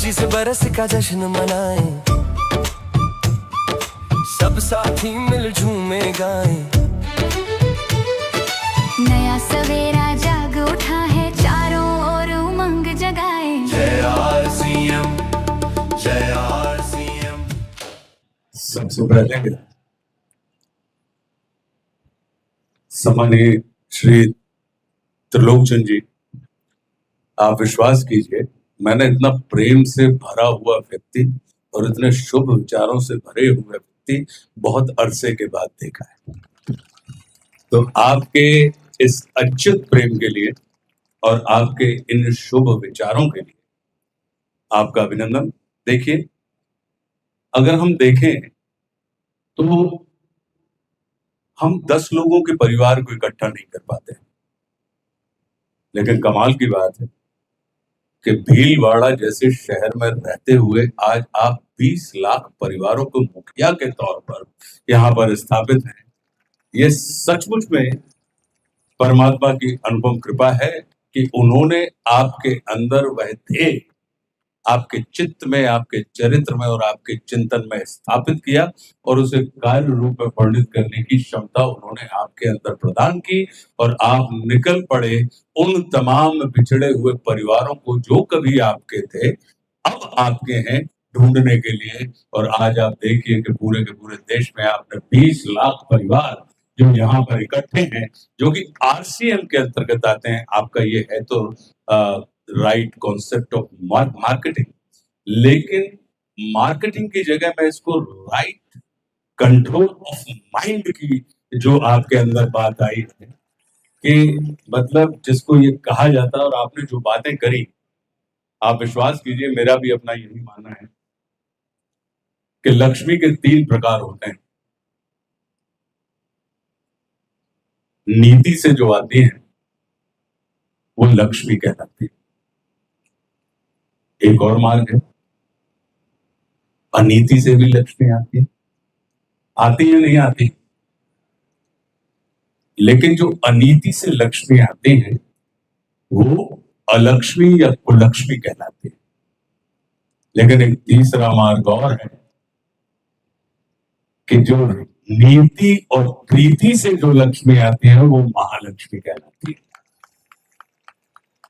खुशी से बरस का जश्न मनाएं, सब साथी मिल झूमे गाएं। नया सवेरा जाग उठा है, चारों ओर उमंग जगाए। जय आरसीएम, जय आरसीएम। सबसे पहले सम्मानीय श्री त्रिलोकचंद जी, आप विश्वास कीजिए, मैंने इतना प्रेम से भरा हुआ व्यक्ति और इतने शुभ विचारों से भरे हुए व्यक्ति बहुत अरसे के बाद देखा है। तो आपके इस अच्युत प्रेम के लिए और आपके इन शुभ विचारों के लिए आपका अभिनंदन। देखिए, अगर हम देखें तो हम 10 लोगों के परिवार को इकट्ठा नहीं कर पाते, लेकिन कमाल की बात है कि भीलवाड़ा जैसे शहर में रहते हुए आज आप 20 लाख परिवारों को मुखिया के तौर पर यहाँ पर स्थापित हैं। ये सचमुच में परमात्मा की अनुपम कृपा है कि उन्होंने आपके अंदर वह ध्येय आपके चित्त में, आपके चरित्र में और आपके चिंतन में स्थापित किया और उसे कार्य रूप में परिणित करने की क्षमता उन्होंने आपके अंदर प्रदान की और आप निकल पड़े उन तमाम बिछड़े हुए परिवारों को जो कभी आपके थे अब आपके हैं ढूंढने के लिए। और आज आप देखिए कि पूरे के पूरे देश में आपने 20 लाख परिवार जो यहाँ पर इकट्ठे हैं, जो कि आरसीएम के अंतर्गत आते हैं। आपका ये है तो राइट कॉन्सेप्ट ऑफ मार्केटिंग, लेकिन मार्केटिंग की जगह मैं इसको राइट कंट्रोल ऑफ माइंड की जो आपके अंदर बात आई है कि मतलब जिसको ये कहा जाता है और आपने जो बातें करी, आप विश्वास कीजिए, मेरा भी अपना यही मानना है कि लक्ष्मी के 3 प्रकार होते हैं। नीति से जो आती है वो लक्ष्मी कहलाती है। एक और मार्ग है, अनीति से भी लक्ष्मी आती है। आती है नहीं आती, लेकिन जो अनीति से लक्ष्मी आती है वो अलक्ष्मी या कुलक्ष्मी कहलाती है। लेकिन एक तीसरा मार्ग और है कि जो नीति और प्रीति से जो लक्ष्मी आती है वो महालक्ष्मी कहलाती है।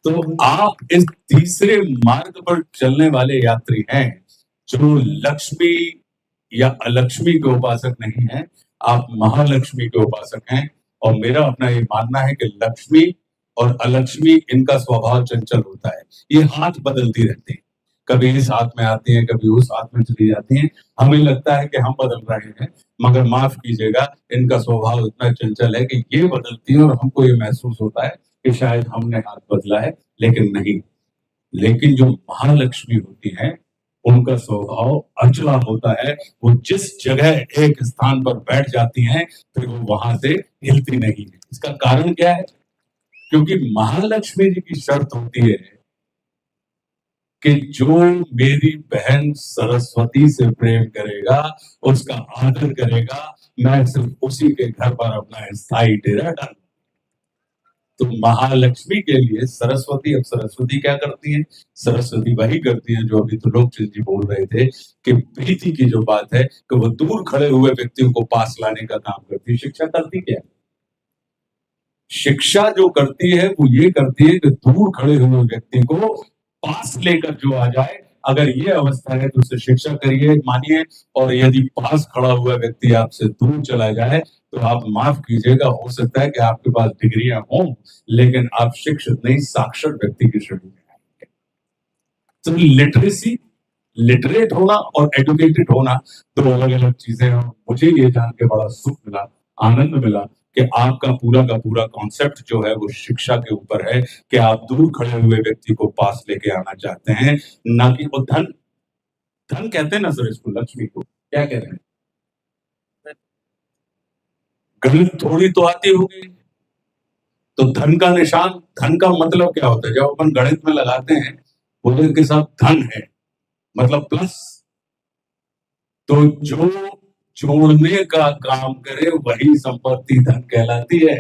तो आप इस तीसरे मार्ग पर चलने वाले यात्री हैं जो लक्ष्मी या अलक्ष्मी के उपासक नहीं हैं, आप महालक्ष्मी के उपासक हैं। और मेरा अपना ये मानना है कि लक्ष्मी और अलक्ष्मी इनका स्वभाव चंचल होता है, ये हाथ बदलती रहती है, कभी इस हाथ में आती है कभी उस हाथ में चली जाती हैं। हमें लगता है कि हम बदल रहे हैं, मगर माफ कीजिएगा, इनका स्वभाव इतना चंचल है कि ये बदलती है और हमको ये महसूस होता है कि शायद हमने हाथ बदला है, लेकिन नहीं। लेकिन जो महालक्ष्मी होती हैं उनका स्वभाव अचला होता है, वो जिस जगह एक स्थान पर बैठ जाती हैं फिर वो वहां से हिलती नहीं है। इसका कारण क्या है? क्योंकि महालक्ष्मी जी की शर्त होती है कि जो मेरी बहन सरस्वती से प्रेम करेगा, उसका आदर करेगा, मैं सिर्फ उसी के घर पर अपना स्थायी डेरा डालूंगा। तो महालक्ष्मी के लिए सरस्वती, अब सरस्वती क्या करती है? सरस्वती वही करती है जो अभी तो लोकचंद जी बोल रहे थे कि प्रीति की जो बात है कि वो दूर खड़े हुए व्यक्तियों को पास लाने का काम करती है। शिक्षा करती क्या है? शिक्षा जो करती है वो ये करती है कि दूर खड़े हुए व्यक्ति को पास लेकर जो आ जाए, अगर ये अवस्था है तो उससे शिक्षा करिए, मानिए। और यदि पास खड़ा हुआ व्यक्ति आपसे दूर चला जाए तो आप माफ कीजिएगा, हो सकता है कि आपके पास डिग्रियां हों लेकिन आप शिक्षित नहीं, साक्षर व्यक्ति की श्रेणी में आएंगे। तो लिटरेसी, लिटरेट होना और एडुकेटेड होना दो अलग अलग चीजें हैं। मुझे ये जान के बड़ा सुख मिला, आनंद मिला कि आपका पूरा का पूरा कॉन्सेप्ट जो है वो शिक्षा के ऊपर है कि आप दूर खड़े हुए व्यक्ति को पास लेके आना चाहते हैं, ना कि वो धन। धन कहते हैं ना सर इसको, लक्ष्मी को क्या कहते हैं? गणित थोड़ी तो आती होगी, तो धन का निशान, धन का मतलब क्या होता है? जब अपन गणित में लगाते हैं बोले के साथ धन है मतलब प्लस, तो जो जोड़ने का काम करे वही संपत्ति धन कहलाती है,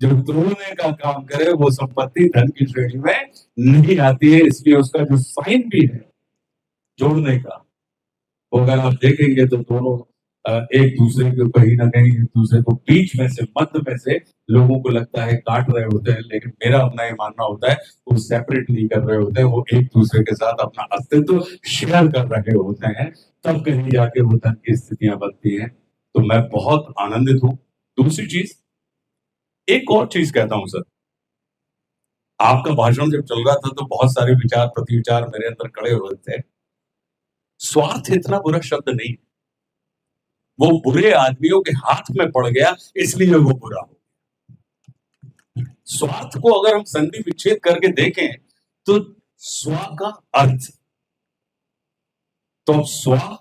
जो तोड़ने का काम करे वो संपत्ति धन की श्रेणी में नहीं आती है। इसलिए उसका जो साइन भी है जोड़ने का। वो अगर आप देखेंगे तो दोनों एक दूसरे को कहीं ना कहीं एक दूसरे को बीच में से मध्य में से लोगों को लगता है काट रहे होते हैं, लेकिन मेरा अपना ये मानना होता है वो सेपरेट नहीं कर रहे होते हैं, वो एक दूसरे के साथ अपना अस्तित्व शेयर कर रहे होते हैं, तब कहीं जाके वो धन की स्थितियां बनती हैं। तो मैं बहुत आनंदित हूँ। दूसरी चीज, एक और चीज कहता हूं सर, आपका भाषण जब चल रहा था तो बहुत सारे विचार प्रतिविचार मेरे अंदर खड़े हो रहे थे। स्वार्थ इतना बुरा शब्द नहीं, वो बुरे आदमियों के हाथ में पड़ गया इसलिए वो बुरा हो। स्वार्थ को अगर हम संधि विच्छेद करके देखें तो स्व का अर्थ, तो स्व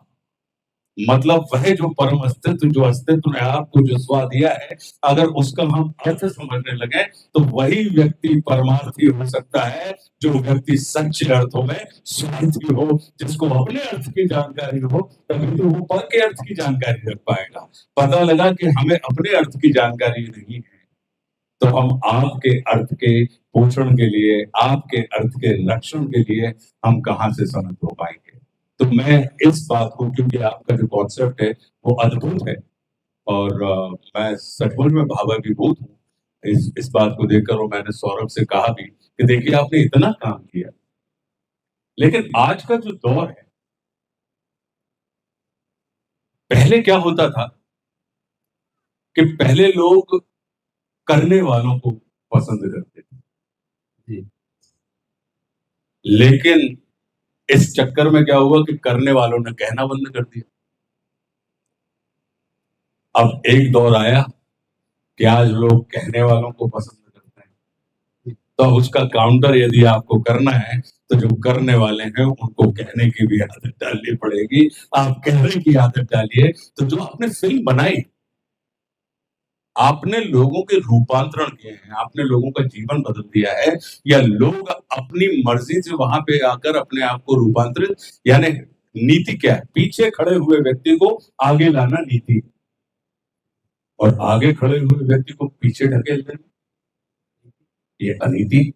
मतलब वह जो परम अस्तित्व, जो अस्तित्व ने आपको जो स्व दिया है, अगर उसका हम अर्थ समझने लगे तो वही व्यक्ति परमार्थी हो सकता है जो व्यक्ति सच्चे अर्थों में स्वार्थी हो, जिसको अपने अर्थ की जानकारी हो, तभी तो वो पर के अर्थ की जानकारी रख पाएगा। पता लगा कि हमें अपने अर्थ की जानकारी नहीं है, तो हम आपके अर्थ के पोषण के लिए, आपके अर्थ के रक्षण के लिए हम कहां से समर्थ हो पाएंगे। तो मैं इस बात को, क्योंकि आपका जो कॉन्सेप्ट है वो अद्भुत है, और मैं सचमुच में भावाभिभूत हूँ इस बात को देखकर। और मैंने सौरभ से कहा भी कि देखिए आपने इतना काम किया, लेकिन आज का जो दौर है, पहले क्या होता था कि पहले लोग करने वालों को पसंद करते थे, लेकिन इस चक्कर में क्या हुआ कि करने वालों ने कहना बंद कर दिया। अब एक दौर आया कि आज लोग कहने वालों को पसंद करते हैं, तो उसका काउंटर यदि आपको करना है तो जो करने वाले हैं उनको कहने की भी आदत डालनी पड़ेगी। आप कहने की आदत डालिए। तो जो आपने फिल्म बनाई, आपने लोगों के रूपांतरण किए हैं, आपने लोगों का जीवन बदल दिया है, या लोग अपनी मर्जी से वहां पे आकर अपने आप को रूपांतरित, यानी नीति क्या है? पीछे खड़े हुए व्यक्ति को आगे लाना नीति, और आगे खड़े हुए व्यक्ति को पीछे ढकेल देना, ये अनीति।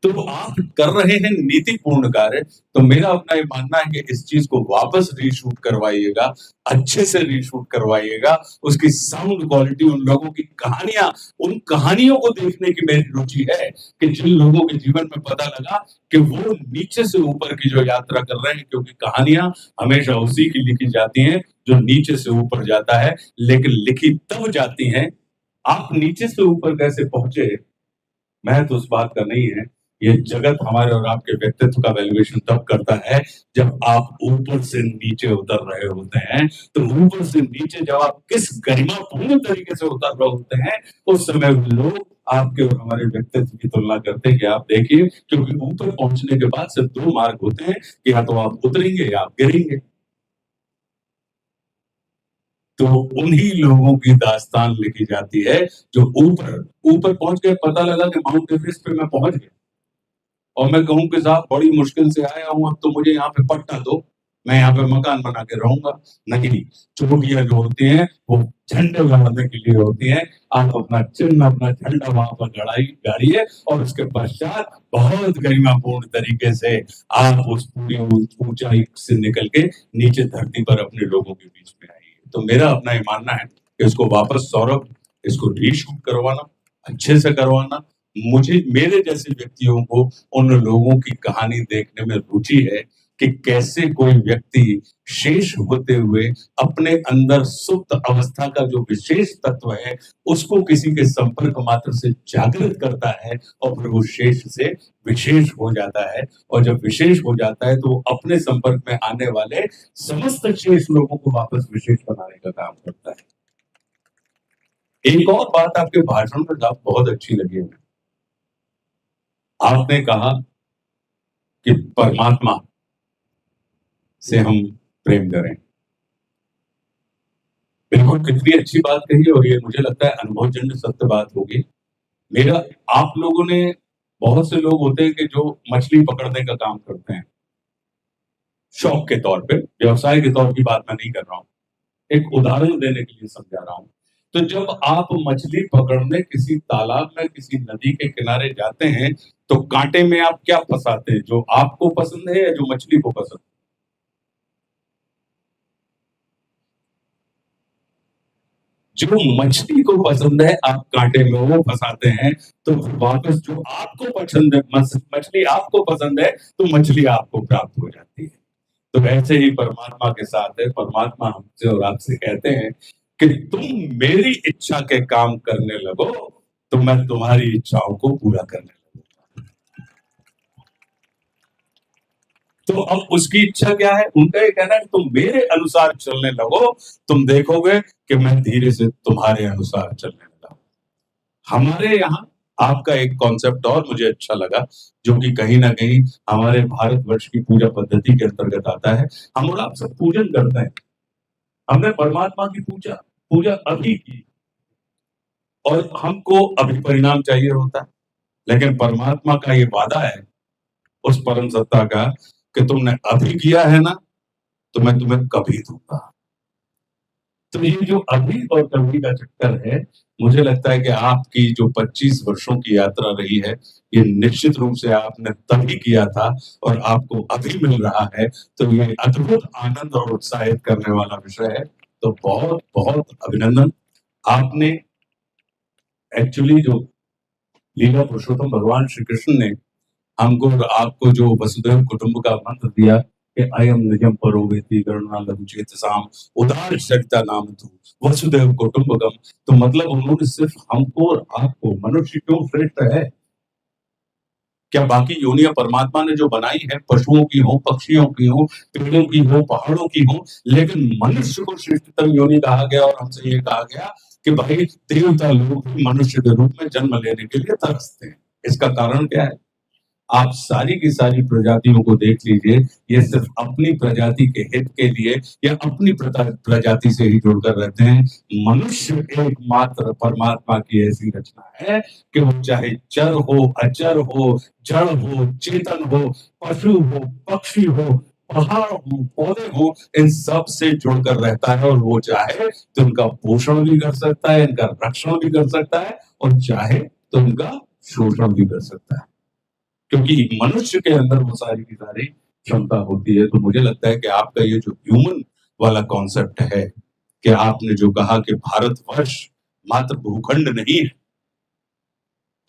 तो आप कर रहे हैं नीतिपूर्ण कार्य। तो मेरा अपना ये मानना है कि इस चीज को वापस रीशूट करवाइएगा, अच्छे से रीशूट करवाइएगा, उसकी साउंड क्वालिटी, उन लोगों की कहानियां, उन कहानियों को देखने की मेरी रुचि है कि जिन लोगों के जीवन में पता लगा कि वो नीचे से ऊपर की जो यात्रा कर रहे हैं, क्योंकि कहानियां हमेशा उसी की लिखी जाती हैं जो नीचे से ऊपर जाता है, लेकिन लिखी तब जाती हैं। आप नीचे से ऊपर कैसे पहुंचे, मैं तो उस बात का नहीं है। ये जगत हमारे और आपके व्यक्तित्व का वैल्यूएशन तब करता है जब आप ऊपर से नीचे उतर रहे होते हैं। तो ऊपर से नीचे जब आप किस गरिमापूर्ण तरीके से उतर रहे होते हैं, उस समय लोग आपके और हमारे व्यक्तित्व की तुलना करते हैं कि आप देखिए, क्योंकि ऊपर पहुंचने के बाद सिर्फ दो मार्ग होते हैं कि या तो आप उतरेंगे या आप गिरेंगे। तो उन्हीं लोगों की दास्तान लिखी जाती है जो ऊपर ऊपर पहुंच के पता लगा कि माउंट एवरेस्ट पे मैं पहुंच गया, और मैं कहूं कि साहब बड़ी मुश्किल से आया हूं, अब तो मुझे यहाँ पे पट्टा दो, मैं यहाँ पे मकान बना के रहूंगा। नहीं, चोटियां जो होती हैं वो झंडे गाड़ने के लिए होती हैं। आप अपना चिन्ह, अपना झंडा वहां पर गाड़िए, और उसके पश्चात बहुत गरिमापूर्ण तरीके से आप उस पूरी ऊंचाई से निकल के नीचे धरती पर अपने लोगों के बीच में आइए। तो मेरा अपना ये मानना है कि इसको वापस सौरभ, इसको रीशूट करवाना, अच्छे से करवाना। मुझे, मेरे जैसे व्यक्तियों को उन लोगों की कहानी देखने में रुचि है कि कैसे कोई व्यक्ति शेष होते हुए अपने अंदर सुप्त अवस्था का जो विशेष तत्व है उसको किसी के संपर्क मात्र से जागृत करता है, और फिर वो शेष से विशेष हो जाता है, और जब विशेष हो जाता है तो वो अपने संपर्क में आने वाले समस्त शेष लोगों को वापस विशेष बनाने का काम करता है। एक और बात आपके भाषण में साहब बहुत अच्छी लगी है। आपने कहा कि परमात्मा से हम प्रेम करें। बिल्कुल, कितनी अच्छी बात कही, और ये मुझे लगता है अनुभवजन्य सत्य बात होगी। मेरा, आप लोगों ने, बहुत से लोग होते हैं कि जो मछली पकड़ने का काम करते हैं शौक के तौर पे, व्यवसाय के तौर की बात मैं नहीं कर रहा हूँ, एक उदाहरण देने के लिए समझा रहा हूँ। तो जब आप मछली पकड़ने किसी तालाब में, किसी नदी के किनारे जाते हैं, तो कांटे में आप क्या फंसाते हैं, जो आपको पसंद है या जो मछली को पसंद है? जो मछली को पसंद है आप कांटे में वो फंसाते हैं, तो वापस जो आपको पसंद है, मछली आपको पसंद है, तो मछली आपको प्राप्त हो जाती है। तो ऐसे ही परमात्मा के साथ है। परमात्मा हमसे और आपसे कहते हैं कि तुम मेरी इच्छा के काम करने लगो, तो मैं तुम्हारी इच्छाओं को पूरा करने लगूंगा। तो अब उसकी इच्छा क्या है? उनका ये कहना है कि तुम मेरे अनुसार चलने लगो, तुम देखोगे कि मैं धीरे से तुम्हारे अनुसार चलने लगा। हमारे यहाँ आपका एक कॉन्सेप्ट और मुझे अच्छा लगा, जो कि कहीं ना कहीं हमारे भारतवर्ष की पूजा पद्धति के अंतर्गत आता है। हम और आप सब पूजन करते हैं। हमने परमात्मा की पूजा पूजा अभी की और हमको अभी परिणाम चाहिए होता है, लेकिन परमात्मा का ये वादा है उस परम सत्ता का कि तुमने अभी किया है ना, तो मैं तुम्हें कभी दूंगा। तो ये जो अभी और कभी का चक्कर है, मुझे लगता है कि आपकी जो 25 वर्षों की यात्रा रही है, ये निश्चित रूप से आपने तभी किया था और आपको अभी मिल रहा है। तो ये अद्भुत आनंद और उत्साहित करने वाला विषय है। तो बहुत बहुत अभिनंदन। आपने एक्चुअली जो लीला पुरुषोत्तम भगवान श्री कृष्ण ने हमको और आपको जो वसुधैव कुटुंब का मंत्र दिया कि अयम निजम परो वेति करुणा लघु चेतसाम उदार सरिता नाम तू वसुधैव कुटुंबकम। तो मतलब उन्होंने सिर्फ हमको और आपको, मनुष्य क्यों श्रेष्ठ है? क्या बाकी योनियां परमात्मा ने जो बनाई है, पशुओं की हो, पक्षियों की हो, पेड़ों की हो, पहाड़ों की हो, लेकिन मनुष्य को श्रेष्ठतम योनि कहा गया और हमसे ये कहा गया कि भाई देवता लोग भी मनुष्य के रूप में जन्म लेने के लिए तरसते हैं। इसका कारण क्या है? आप सारी की सारी प्रजातियों को देख लीजिए, ये सिर्फ अपनी प्रजाति के हित के लिए या अपनी प्रजाति से ही जुड़कर रहते हैं। मनुष्य एकमात्र परमात्मा की ऐसी रचना है कि वो चाहे चर हो, अचर हो, जड़ हो, चेतन हो, पशु हो, पक्षी हो, पहाड़ हो, पौधे हो, इन सब से जुड़कर रहता है और वो चाहे तो इनका पोषण भी कर सकता है, इनका रक्षण भी कर सकता है और चाहे तो इनका शोषण भी कर सकता है, क्योंकि मनुष्य के अंदर वो सारी की सारी क्षमता होती है। तो मुझे लगता है कि आपका ये जो ह्यूमन वाला कॉन्सेप्ट है कि आपने जो कहा कि भारतवर्ष मात्र भूखंड नहीं है,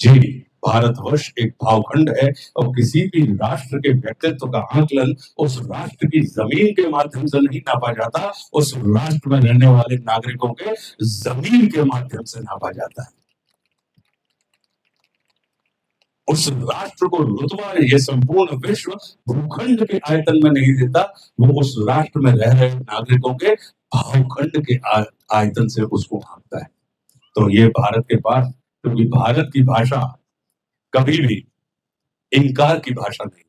जी, भारतवर्ष एक भावखंड है और किसी भी राष्ट्र के व्यक्तित्व का आकलन उस राष्ट्र की जमीन के माध्यम से नहीं नापा जाता, उस राष्ट्र में रहने वाले नागरिकों के जमीन के माध्यम से नापा जाता है। उस राष्ट्र को रुतबा ये संपूर्ण विश्व भूखंड के आयतन में नहीं देता, वो उस राष्ट्र में रह रहे नागरिकों के भावखंड के आयतन से उसको आंकता है। तो ये भारत के पास, क्योंकि भारत की भाषा कभी भी इनकार की भाषा नहीं है।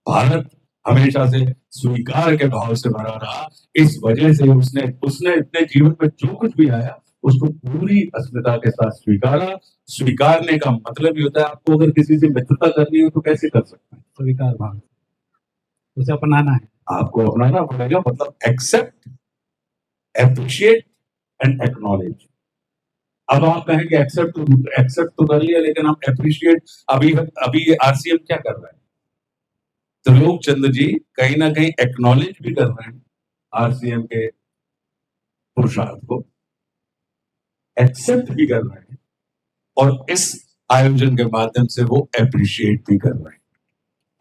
भारत हमेशा से स्वीकार के भाव से भरा रहा, इस वजह से उसने अपने जीवन में जो कुछ भी आया उसको पूरी अस्मिता के साथ स्वीकारा। स्वीकारने का मतलब ये होता है, आपको अगर किसी से मित्रता करनी हो तो कैसे कर सकते हैं? स्वीकार भाव, उसे अपनाना है। आपको अपनाना पड़ेगा, मतलब एक्सेप्ट, एप्रिशिएट एंड एक्नॉलेज। अब आप कहेंगे एक्सेप्ट तो कर लिया, लेकिन हम एप्रिशिएट, अभी आरसीएम क्या कर रहा है? त्रिलोक चंद्र जी कहीं ना कहीं एक्नॉलेज भी कर रहे हैं आरसीएम के पुरुषार्थ को, एक्सेप्ट भी कर रहे हैं और इस आयोजन के माध्यम से वो एप्रिशिएट भी कर रहे हैं।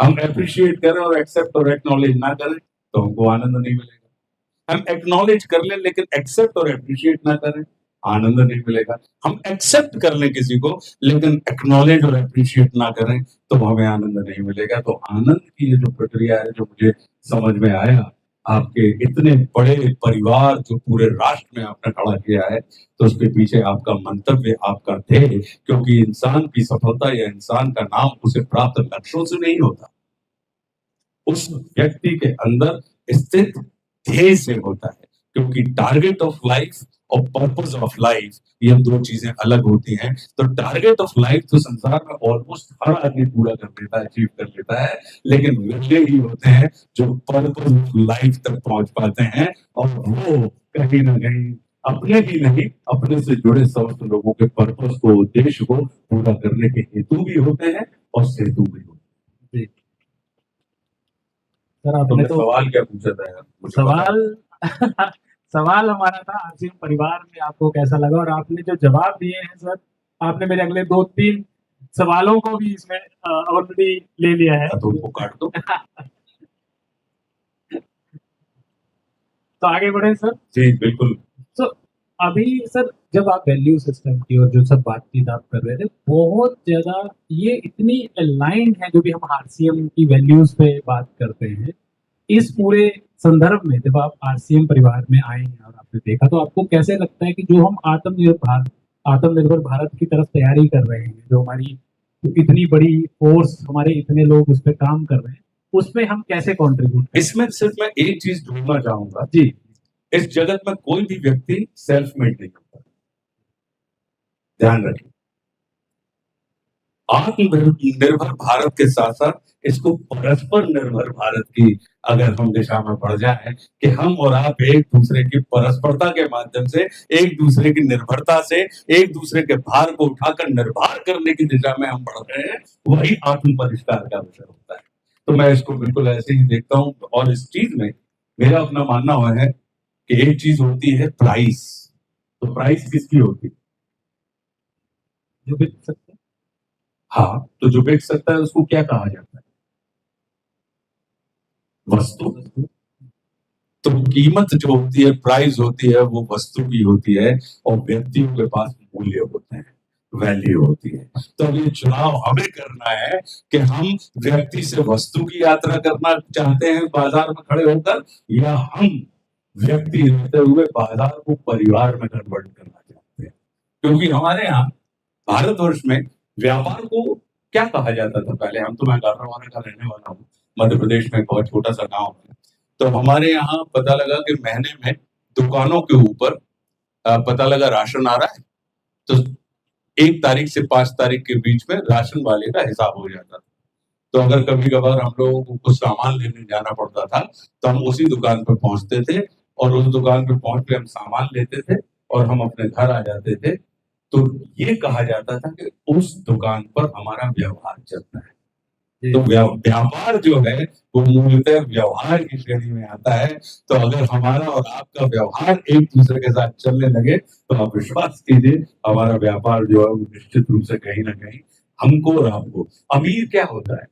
हम एप्रिशिएट करें और एक्सेप्ट और एक्नॉलेज ना करें तो हमको आनंद नहीं मिलेगा। हम एक्नॉलेज कर लें लेकिन एक्सेप्ट और एप्रिशिएट ना करें, आनंद नहीं मिलेगा। हम एक्सेप्ट कर लें किसी को लेकिन एक्नॉलेज और एप्रिशिएट ना करें तो हमें आनंद नहीं मिलेगा। तो आनंद की ये जो प्रक्रिया है, जो मुझे समझ में आया, आपके इतने बड़े परिवार जो पूरे राष्ट्र में आपने खड़ा किया है, तो उसके पीछे आपका मंतव्य, आपका ध्येय, क्योंकि इंसान की सफलता या इंसान का नाम उसे प्राप्त लक्ष्यों से नहीं होता, उस व्यक्ति के अंदर स्थित ध्येय से होता है। क्योंकि टारगेट ऑफ लाइफ और पर्पस ऑफ लाइफ, ये दो चीजें अलग होती हैं। तो टारगेट ऑफ लाइफ तो संसार में ऑलमोस्ट हर आदमी पूरा कर लेता है, अचीव कर लेता है, लेकिन विरले ही होते हैं जो पर्पस ऑफ लाइफ तक पहुंच पाते हैं, और वो कहीं ना कहीं अपने ही नहीं, अपने से जुड़े समस्त लोगों के पर्पस को, उद्देश्य को पूरा करने के हेतु भी होते हैं और सेतु भी होते हैं। सर आपने तो सवाल क्या पूछा था यार? सवाल सवाल हमारा था आरसीएम परिवार में आपको कैसा लगा, और आपने जो जवाब दिए हैं सर, आपने मेरे अगले 2-3 सवालों को भी इसमें ऑलरेडी ले लिया है। तो उनको काट दो। तो आगे बढ़े सर। जी बिल्कुल। तो अभी सर जब आप वैल्यू सिस्टम की और जो सब बातचीत आप कर रहे थे, बहुत ज्यादा ये इतनी अलाइंड है जो भी हम आरसीएम की वैल्यूज पे बात करते हैं। इस पूरे संदर्भ में जब आप आरसीएम परिवार में आए हैं और आपने देखा, तो आपको कैसे लगता है कि जो हम आत्मनिर्भर भारत की तरफ तैयारी कर रहे हैं, जो हमारी इतनी बड़ी फोर्स, हमारे इतने लोग उस पर काम कर रहे हैं, उसमें हम कैसे कंट्रीब्यूट करें? इसमें सिर्फ मैं एक चीज ढूंढना चाहूंगा जी, इस जगत में कोई भी व्यक्ति सेल्फ मेड नहीं होता, ध्यान रखिए। आत्मनिर्भर भारत के साथ साथ इसको परस्पर निर्भर भारत की अगर हम दिशा में बढ़ जाए कि हम और आप एक दूसरे की परस्परता के माध्यम से, एक दूसरे की निर्भरता से, एक दूसरे के भार को उठाकर निर्भर करने की दिशा में हम बढ़ रहे हैं, वही आत्म परिष्कार का विषय होता है। तो मैं इसको बिल्कुल ऐसे ही देखता हूँ। और इस चीज में मेरा अपना मानना हुआ है कि एक चीज होती है प्राइस। तो प्राइस किसकी होती है? जो भी सकते हैं। हाँ, तो जो बेच सकता है उसको क्या कहा जाता है? वस्तु। तो कीमत जो होती है, प्राइस होती है, वो वस्तु की होती है, और व्यक्तियों के पास मूल्य होते हैं, वैल्यू होती है। तो अब ये चुनाव हमें करना है कि हम व्यक्ति से वस्तु की यात्रा करना चाहते हैं बाजार में खड़े होकर, या हम व्यक्ति रहते हुए बाजार को परिवार में कन्वर्ट करना चाहते हैं। क्योंकि हमारे यहाँ भारतवर्ष में व्यापार को क्या कहा जाता था पहले? हम तो, मैं गाड़रवाना का रहने वाला हूँ, मध्य प्रदेश में बहुत छोटा सा गांव है। तो हमारे यहाँ पता लगा कि महीने में दुकानों के ऊपर पता लगा राशन आ रहा है, तो 1 तारीख से 5 तारीख के बीच में राशन वाले का हिसाब हो जाता था। तो अगर कभी कभार हम लोगों को कुछ सामान लेने जाना पड़ता था, तो हम उसी दुकान पर पहुंचते थे, और उस दुकान पर पहुंच के हम सामान लेते थे और हम अपने घर आ जाते थे। तो ये कहा जाता था कि उस दुकान पर हमारा व्यवहार चलता है। तो व्यापार जो है वो मूलतः व्यवहार की श्रेणी में आता है। तो अगर हमारा और आपका व्यवहार एक दूसरे के साथ चलने लगे, तो आप विश्वास कीजिए हमारा व्यापार जो है वो निश्चित रूप से कहीं ना कहीं हमको और आपको। अमीर क्या होता है?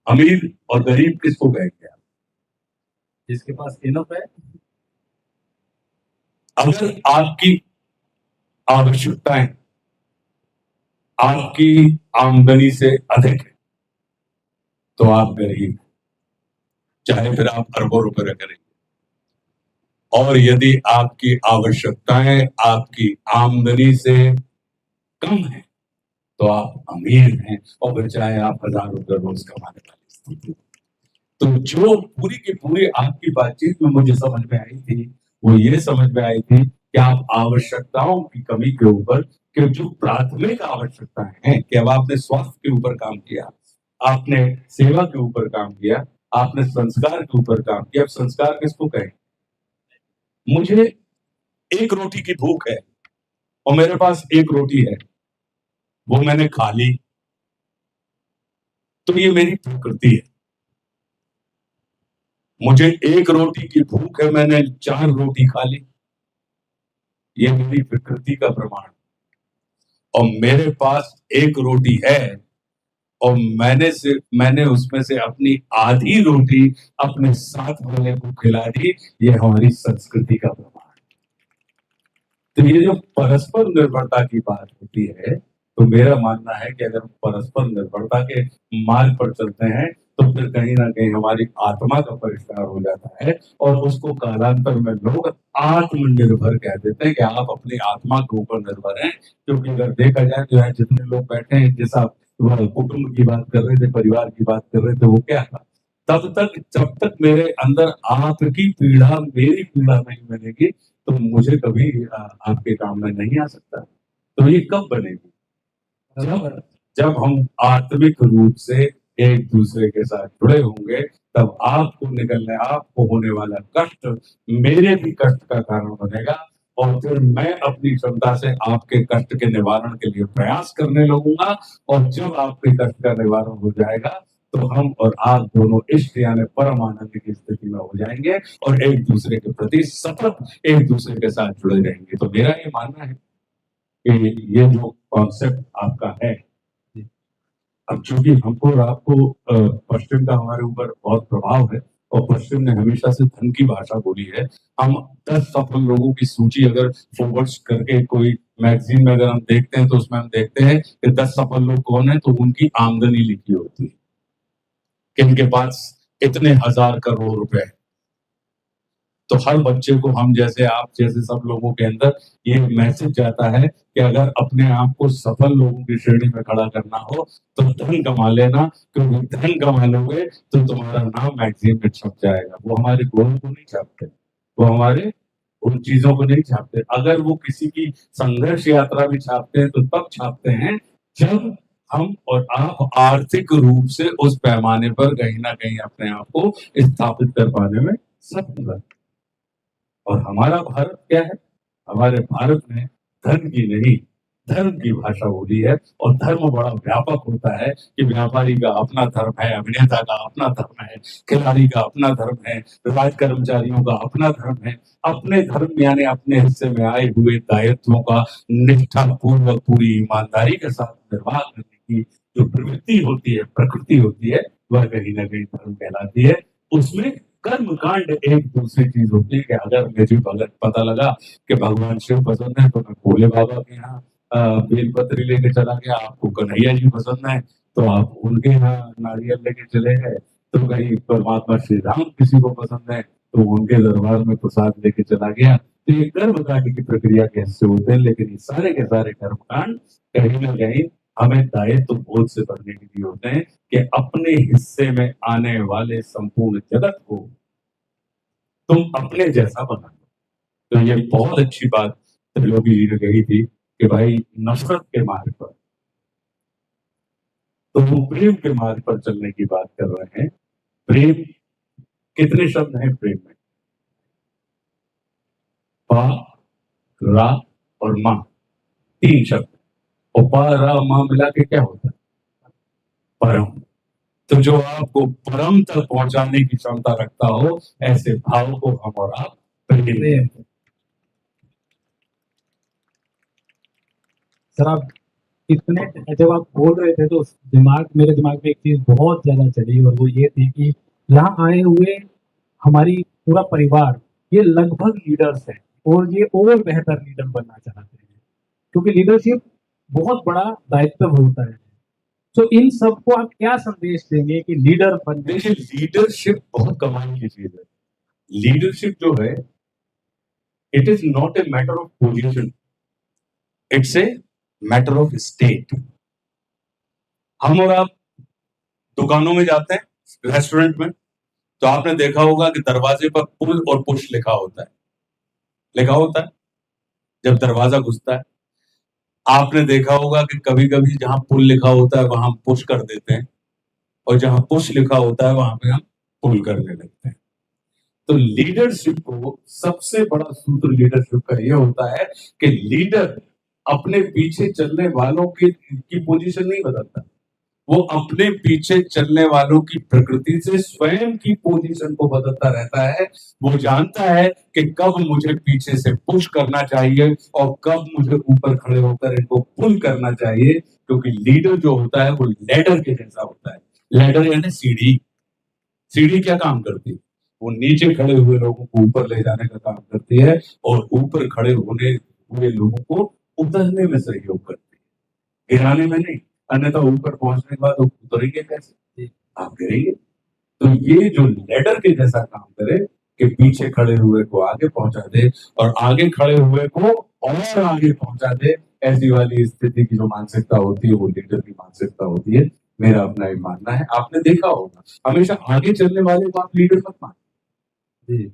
अमीर और गरीब किसको कहेंगे आप? जिसके पास इनफ है। अगर आपकी आवश्यकताएं आपकी आमदनी से अधिक है, तो आप गरीब, चाहे फिर आप अरबों रुपए करेंगे। और यदि आपकी आवश्यकताएं आपकी आमदनी से कम है, तो आप अमीर हैं, और फिर चाहे आप 1000 रुपए रोज कमाने वाली स्थिति। तो जो पूरी की पूरी आपकी बातचीत में मुझे समझ में आई थी, वो ये समझ में आई थी कि आप आवश्यकताओं की कमी के ऊपर, कि जो प्राथमिक आवश्यकताएं हैं, कि अब आपने स्वास्थ्य के ऊपर काम किया, आपने सेवा के ऊपर काम किया, आपने संस्कार के ऊपर काम किया। अब संस्कार किसको कहें? मुझे 1 रोटी की भूख है और मेरे पास 1 रोटी है, वो मैंने खा ली, तो ये मेरी प्रकृति है। मुझे 1 रोटी की भूख है, मैंने 4 रोटी खा ली, ये मेरी प्रकृति का प्रमाण। और मेरे पास 1 रोटी है और मैंने उसमें से अपनी आधी रोटी अपने साथ वाले को खिला दी, ये हमारी संस्कृति का प्रमाण। तो ये जो परस्पर निर्भरता की बात होती है, तो मेरा मानना है कि अगर परस्पर निर्भरता के मार्ग पर चलते हैं, तो फिर कहीं ना कहीं हमारी आत्मा का परिष्कार हो जाता है, और उसको कालांतर में लोग आत्मनिर्भर कह देते हैं कि आप अपनी आत्मा के ऊपर निर्भर हैं। क्योंकि अगर देखा जाए तो यहाँ जितने लोग बैठे हैं, जैसा कुटुंब की बात कर रहे थे, परिवार की बात कर रहे थे, वो क्या था? जब तक मेरे अंदर आपकी पीड़ा, मेरी पीड़ा नहीं बनेगी, तो मुझे कभी आपके काम में नहीं आ सकता। तो ये कब बनेगी? जब हम आत्मिक रूप से एक दूसरे के साथ जुड़े होंगे, तब आपको होने वाला कष्ट मेरे भी कष्ट का कारण बनेगा, और फिर मैं अपनी क्षमता से आपके कष्ट के निवारण के लिए प्रयास करने लगूंगा। और जब आपके कष्ट का निवारण हो जाएगा, तो हम और आप दोनों इष्ट यानी परम आनंद की स्थिति में हो जाएंगे और एक दूसरे के प्रति सतत एक दूसरे के साथ जुड़े रहेंगे। तो मेरा ये मानना है कि ये जो कॉन्सेप्ट आपका है, अब चूंकि हमको और आपको पश्चिम का हमारे ऊपर बहुत प्रभाव है और पश्चिम ने हमेशा से धन की भाषा बोली है। हम 10 सफल लोगों की सूची अगर फॉरवर्ड करके कोई मैगजीन में अगर हम देखते हैं तो उसमें हम देखते हैं कि 10 सफल लोग कौन है, तो उनकी आमदनी लिखी होती है कि इनके पास इतने हजार करोड़ रुपए है। तो हर बच्चे को, हम जैसे आप जैसे सब लोगों के अंदर ये मैसेज जाता है कि अगर अपने आप को सफल लोगों की श्रेणी में खड़ा करना हो तो धन कमा लेना, क्योंकि धन कमा लोगे तो तुम्हारा नाम मैगजीन में छप जाएगा। वो हमारे गुणों को नहीं छापते, वो हमारे उन चीजों को नहीं छापते। अगर वो किसी की संघर्ष यात्रा भी छापते हैं तो तब छापते हैं जब हम और आप आर्थिक रूप से उस पैमाने पर कहीं ना कहीं अपने आप को स्थापित कर पाने में सफल है। और हमारा भारत क्या है? हमारे भारत में धन की नहीं, धर्म की भाषा बोली है। और धर्म बड़ा व्यापक होता है कि व्यापारी का अपना धर्म है, अभिनेता का अपना धर्म है, खिलाड़ी का अपना धर्म है, राज कर्मचारियों का अपना धर्म है। अपने धर्म यानी अपने हिस्से में आए हुए दायित्वों का निष्ठा पूर्वक पूरी ईमानदारी के साथ निर्वाह करने की जो प्रवृत्ति होती है, प्रकृति होती है, वह कहीं ना कहीं धर्म कहलाती है। उसमें कर्म कांड एक दूसरी चीज होती है कि अगर मुझे पता लगा कि भगवान शिव पसंद है तो मैं भोले बाबा के यहाँ बेलपत्री लेके चला गया, आपको कन्हैया जी पसंद है तो आप उनके यहाँ नारियल लेके चले गए, तो कहीं परमात्मा श्री राम किसी को पसंद है तो उनके दरबार में प्रसाद लेके चला गया। तो ये कर्म कांड की प्रक्रिया के हिस्से होते हैं, लेकिन ये सारे के सारे कर्म कांड कहीं ना कहीं हमें दायित्व बोध से भरने के लिए होते हैं कि अपने हिस्से में आने वाले संपूर्ण जगत को तुम अपने जैसा बना दो। तो ये बहुत अच्छी बात त्रिलोकी जी ने कही थी कि भाई नफरत के मार्ग पर, तो वो प्रेम के मार्ग पर चलने की बात कर रहे हैं। प्रेम, कितने शब्द हैं प्रेम में? पा, रा और मां, 3 शब्द। और पा, रा, मां मिला के क्या होता है? परम। तो जो आपको परम तक पहुंचाने की क्षमता रखता हो, ऐसे भाव को हम और आप प्रेम। सर आप इतने, जब आप बोल रहे थे तो मेरे दिमाग में एक चीज बहुत ज्यादा चली और वो ये थी कि यहाँ आए हुए हमारी पूरा परिवार ये लगभग लीडर्स हैं और ये और बेहतर लीडर बनना चाहते हैं, क्योंकि लीडरशिप बहुत बड़ा दायित्व होता है। तो इन सबको आप क्या संदेश देंगे कि लीडर बनने? देखिए, लीडरशिप बहुत कमाल की चीज है। लीडरशिप जो है, it is not a matter of position, it's a matter of state. हम और आप दुकानों में जाते हैं, रेस्टोरेंट में, तो आपने देखा होगा कि दरवाजे पर पुल और पुश लिखा होता है, लिखा होता है जब दरवाजा घुसता है। आपने देखा होगा कि कभी कभी जहां पुल लिखा होता है वहां पुश कर देते हैं, और जहां पुश लिखा होता है वहां पे हम पुल करने लगते हैं। तो लीडरशिप को सबसे बड़ा सूत्र लीडरशिप का यह होता है कि लीडर अपने पीछे चलने वालों की पोजीशन नहीं बदलता, वो अपने पीछे चलने वालों की प्रकृति से स्वयं की पोजीशन को बदलता रहता है। वो जानता है कि कब मुझे पीछे से पुश करना चाहिए और कब मुझे ऊपर खड़े होकर इनको पुल करना चाहिए, क्योंकि लीडर जो होता है वो लैडर के जैसा होता है। लैडर यानी सीढ़ी। सीढ़ी क्या काम करती है? वो नीचे खड़े हुए लोगों को ऊपर ले जाने का काम करती है और ऊपर खड़े होने हुए लोगों को उतरने में सहयोग करती है, गिराने में नहीं। अन्यथा ऊपर पहुंचने के बाद वो उतरेंगे कैसे? आप गिरेंगे। तो ये जो लैडर के जैसा काम करे कि पीछे खड़े हुए को आगे पहुंचा दे और आगे खड़े हुए को और आगे पहुंचा दे, ऐसी वाली स्थिति की जो मानसिकता होती है वो लीडर की मानसिकता होती है। मेरा अपना ही मानना है। आपने देखा होगा, हमेशा आगे चलने वाले को आप लीडर मत मानिए,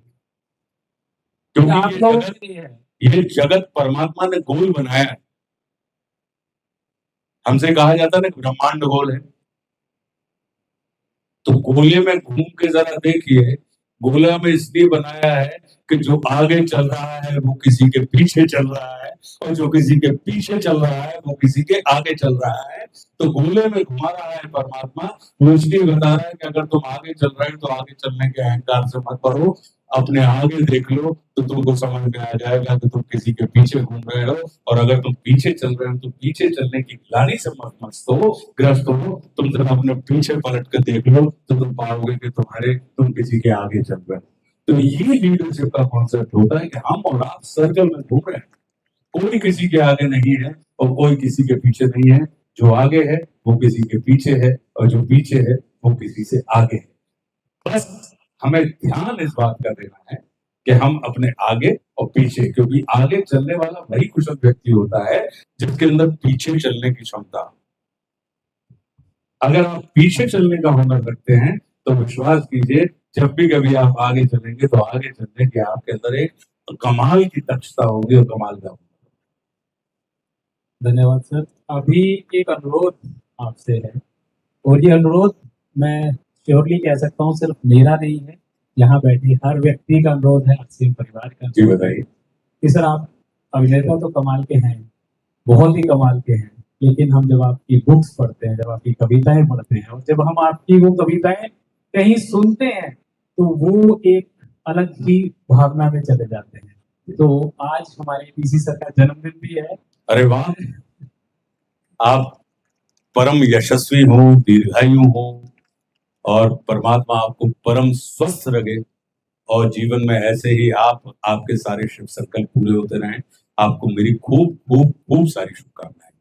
क्योंकि ये जगत परमात्मा ने गोल बनाया है। हमसे कहा जाता है ना ब्रह्मांड गोल है, तो गोले में घूम के जरा देखिए, गोला में इसलिए बनाया है कि जो आगे चल रहा है वो किसी के पीछे चल रहा है, और जो किसी के पीछे चल रहा है वो किसी के आगे चल रहा है। तो गोले में घुमा रहा है परमात्मा। वो इसलिए बता रहा है कि अगर तुम आगे चल रहे हो तो आगे चलने के अहंकार से मत पड़ो, अपने आगे देख लो तो तुमको समझ में आ जाएगा कि तुम किसी के पीछे घूम रहे हो। और अगर तुम पीछे चल रहे हो तो पीछे चलने की ग्लानि से मत ग्रस्त हो। तुम जब अपने पीछे पलट कर देख लो तो तुम पाओगे कि तुम किसी के आगे चल रहे हो। तो ये लीडरशिप का कॉन्सेप्ट होता है कि हम और आप सर्कल में घूम रहे हैं, कोई किसी के आगे नहीं है और कोई किसी के पीछे नहीं है। जो आगे है वो किसी के पीछे है और जो पीछे है वो किसी से आगे है। बस हमें ध्यान इस बात का देना है कि हम अपने आगे और पीछे, क्योंकि आगे चलने वाला वही कुशल व्यक्ति होता है जिसके अंदर पीछे चलने की क्षमता। अगर आप पीछे चलने का हुनर रखते हैं तो विश्वास कीजिए जब भी कभी आप आगे चलेंगे तो आगे चलने के आपके अंदर एक कमाल की दक्षता होगी और कमाल का। धन्यवाद सर। अभी एक अनुरोध आपसे है, और ये अनुरोध मैं श्योरली कह सकता हूँ सिर्फ मेरा नहीं है, यहाँ बैठे हर व्यक्ति का अनुरोध है, आरसीएम परिवार का। जी बताइए। कि सर आप अभिनेता तो कमाल के हैं, बहुत ही कमाल के हैं, लेकिन हम जब आपकी बुक्स पढ़ते हैं, जब आपकी कविताएं पढ़ते हैं और जब हम आपकी वो कविताएं कहीं सुनते हैं तो वो एक अलग ही भावना में चले जाते हैं। तो आज हमारे पीसी सर का जन्मदिन भी है। अरे वाह, आप परम यशस्वी हो, दीर्घायु हो और परमात्मा आपको परम स्वस्थ रखे और जीवन में ऐसे ही आपके सारे शिव सर्कल पूरे होते रहें। आपको मेरी खूब खूब खूब सारी शुभकामनाएं।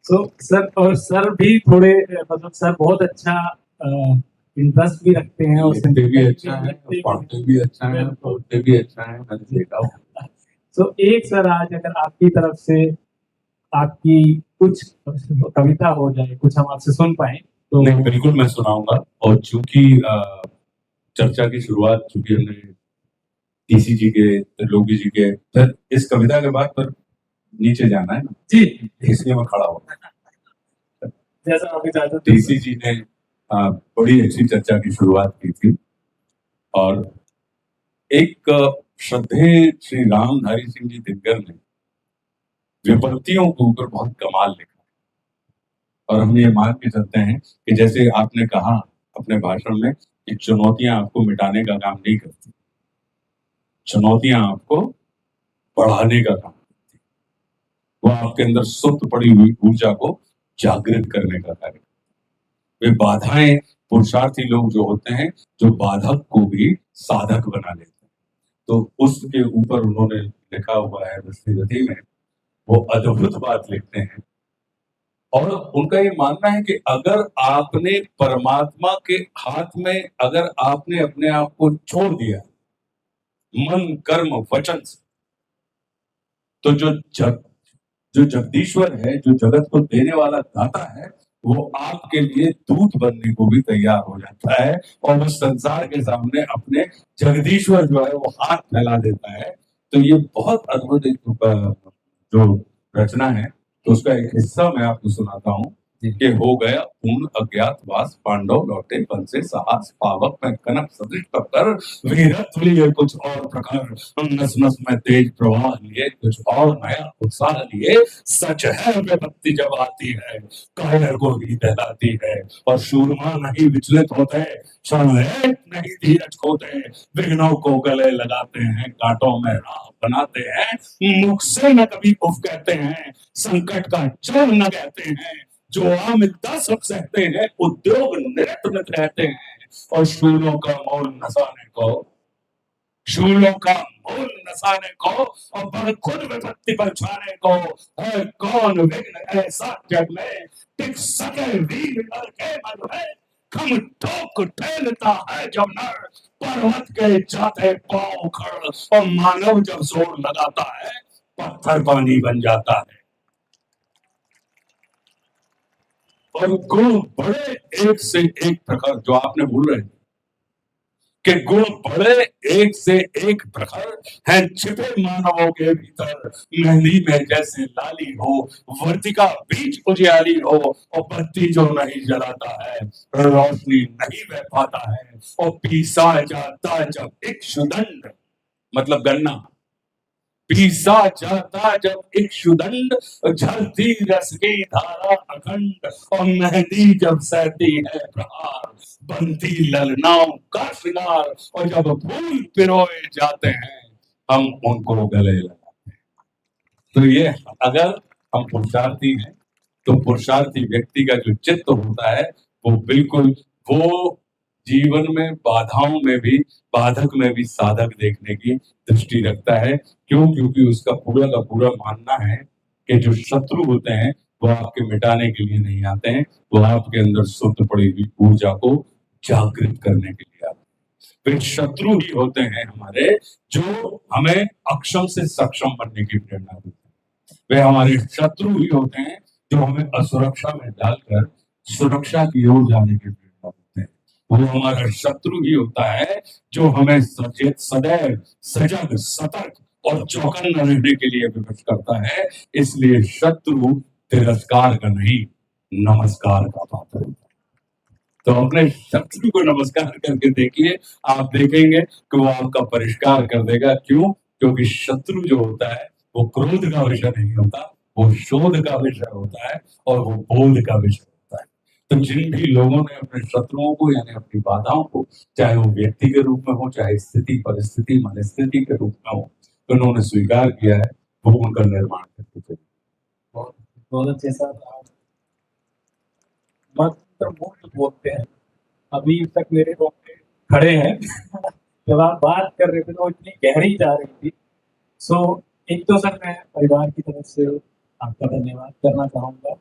सर, और सर भी थोड़े मतलब सर बहुत अच्छा इंटरेस्ट भी रखते हैं और लिखते भी अच्छा है, पढ़ते भी अच्छा है, बोलते भी अच्छा है, मैंने देखा हूँ। तो एक सर आज अगर आपकी तरफ से आपकी कुछ कविता हो जाए, कुछ हम आपसे सुन पाए तो। नहीं, बिल्कुल मैं सुनाऊंगा। और चूंकि चर्चा की शुरुआत चूंकि हमने टीसी जी के, त्रिलोकी जी के, सर इस कविता के बाद पर नीचे जाना है ना जी, इसलिए मैं खड़ा हूँ। जैसा आप इजाजत। टीसी जी ने बड़ी अच्छी चर्चा की शुरुआत की थी और एक श्रद्धेय श्री रामधारी सिंह जी दिनकर ने विपत्तियों के ऊपर बहुत कमाल लिखा और हम ये मान के चलते हैं कि जैसे आपने कहा अपने भाषण में कि चुनौतियां आपको मिटाने का काम नहीं करती, चुनौतियां आपको बढ़ाने का काम करती, वो आपके अंदर सुप्त पड़ी हुई ऊर्जा को जागृत करने का कार्य। वे बाधाएं, पुरुषार्थी लोग जो होते हैं जो बाधक को भी साधक बना लेते हैं, तो उसके ऊपर उन्होंने लिखा हुआ है दस्तगति में, वो अद्भुत बात लिखते हैं। और उनका ये मानना है कि अगर आपने परमात्मा के हाथ में, अगर आपने अपने आप को छोड़ दिया मन कर्म वचन से, तो जो जगदीश्वर है, जो जगत को देने वाला दाता है, वो आपके लिए दूत बनने को भी तैयार हो जाता है और उस संसार के सामने अपने जगदीश्वर जो है वो हाथ फैला देता है। तो ये बहुत अद्भुत एक जो रचना है, तो उसका एक हिस्सा मैं आपको सुनाता हूँ कि हो गया पूर्ण अज्ञातवास, पांडव लौटे वन से साहस, पावक में कनक सदृश कर, वीरत्व लिए कुछ और प्रकार, नस नस में तेज प्रवाह लिए कुछ और नया उत्साह लिए। सच है विपत्ति जब आती है कायर को ही दहलाती है, और शूरमा नहीं विचलित होते, क्षणलेख नहीं धीरज खोते, विघ्नों को गले लगाते हैं, कांटों में राह बनाते हैं, मुख से न कभी उफ कहते हैं, संकट का चर न कहते हैं, जो आ मिलता सब सहते हैं, उद्योग निरत रहते हैं, और शूलों का मोल नसाने को, शूलों का मोल नसाने को और पर खुद विपत्ति पर छाने को, है कौन विघ्न ऐसा जग में टिक सके वीर नर के मन में, खम ठोक ठेलता है जब नर, पर्वत के जाते पांव खड़, और मानव जब जोर लगाता है पत्थर पानी बन जाता है। और गुण बड़े एक से एक प्रकार, जो आपने बोल रहे थे कि गुण बड़े एक से एक प्रखर हैं छिपे मानवों के भीतर। मेहंदी में जैसे लाली हो, वर्तिका बीच उजियाली हो, और बत्ती जो नहीं जलाता है रोशनी नहीं बह पाता है। और पीसा जाता जब इक्षुदंड, मतलब गन्ना पीसा जाता जब इक्षुदंड, झरती रस की धारा अखंड। और मेहंदी जब सहती है प्रहार, बनती ललनाओं का श्रृंगार। और जब फूल पिरोए जाते हैं हम उनको गले लगाते हैं। तो ये अगर हम पुरुषार्थी हैं तो पुरुषार्थी व्यक्ति का जो चित्त होता है वो बिल्कुल वो जीवन में बाधाओं में भी, बाधक में भी साधक देखने की दृष्टि रखता है। क्यों? क्योंकि उसका पूरा का पूरा मानना है कि जो शत्रु होते हैं वो आपके मिटाने के लिए नहीं आते हैं, वो आपके अंदर सुप्त पड़ी हुई ऊर्जा को जागृत करने के लिए आते हैं। फिर शत्रु ही होते हैं हमारे जो हमें अक्षम से सक्षम बनने की प्रेरणा देते हैं। वे हमारे शत्रु ही होते हैं जो हमें असुरक्षा में डालकर सुरक्षा की ओर जाने की प्रेरणा देते हैं। वो हमारा शत्रु ही होता है जो हमें सचेत, सदैव सजग, सतर्क और चौकन्ना रहने के लिए विवश करता है। इसलिए शत्रु तिरस्कार का नहीं, नमस्कार का पात्र है। तो अपने शत्रु को नमस्कार करके देखिए, आप देखेंगे कि वो आपका परिष्कार कर देगा। क्यों? क्योंकि शत्रु जो होता है वो क्रोध का विषय नहीं होता, वो शोध का विषय होता है और वो बोध का विषय होता है। तो जिन भी लोगों ने अपने शत्रुओं को यानी अपनी बाधाओं को, चाहे वो व्यक्ति के रूप में हो, चाहे स्थिति, परिस्थिति, मनस्थिति के रूप में हो, तो उन्होंने स्वीकार किया है, वो उनका निर्माण करते थे। बहुत अच्छे सर, मंत्र मुग्ध बोलते हैं। अभी तक मेरे रोंगटे खड़े हैं जब आप बात कर रहे थे तो इतनी गहरी जा रही थी। सो एक तो सर मैं परिवार की तरफ से आपका धन्यवाद करना चाहूँगा